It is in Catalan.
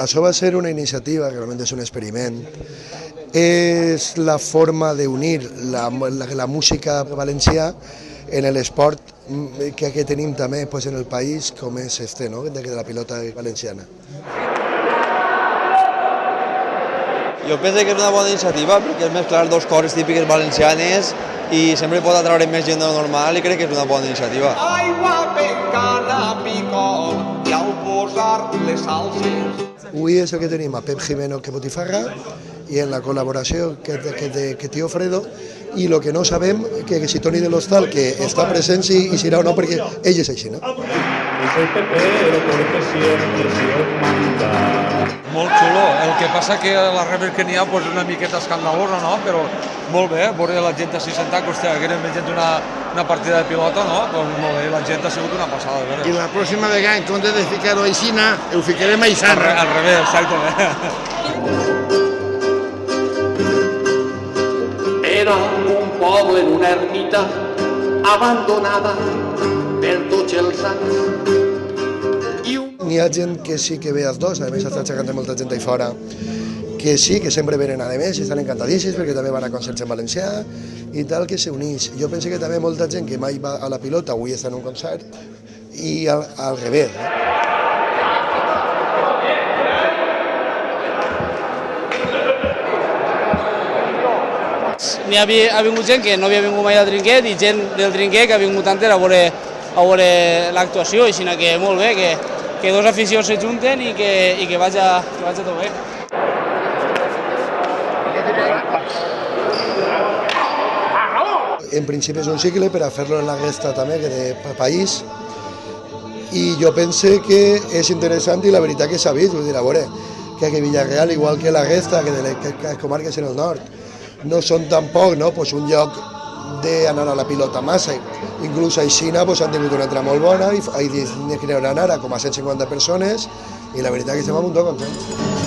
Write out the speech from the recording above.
Això va ser una iniciativa, que realment és un experiment. És la forma d'unir la música valencià en l'esport que tenim també en el país, com és no? de la pilota valenciana. Jo penso que és una bona iniciativa perquè és mesclar dos coses típiques valencianes i sempre pot atraure més gent de lo normal i crec que és una bona iniciativa. Aigua, pencana, picot i al posar les salses. Avui és el que tenim a Pep Jimeno que botifarra i en la col·laboració que Tío Fredo i el que no sabem que si Toni de l'Hostal que està present si serà o no perquè ell és així, no? Molt xulo, el que passa que la rever que n'hi ha és una miqueta escandalosa, no? Però molt bé, veure la gent així sentat, que hòstia, que eren veient una partida de pilota, no? Doncs molt bé, la gent ha sigut una passada, de veure. I la pròxima vegada, en comptes de ficar-ho a Aixina, ho ficarem a Aixarra. Al revés, exactament. Era un poble en una ermita abandonada per tots els anys. N'hi ha gent que sí que ve els dos, a més està aixecant molta gent ahí fora, que sí, que sempre venen a més i estan encantadíssims perquè també van a concerts en valencià i tal, que s'uneix. Jo penso que també molta gent que mai va a la pilota avui està en un concert i al revés. Ha vingut gent que no havia vingut mai al Trinquet i gent del Trinquet que ha vingut entera a veure l'actuació, així que molt bé, que dos aficions se junten i que vaja tot bé. En principi és un cicle per a fer-lo en la resta també de país i jo penso que és interessant i la veritat que s'ha vist, vull dir, a veure, que Villarreal, igual que la resta, que les comarques en el nord, no són tampoc un lloc d'anar a la pilota massa. Inclús a Aixina han tingut una entrada molt bona i n'hi creuran ara com a 150 persones i la veritat que estem a un toc contents.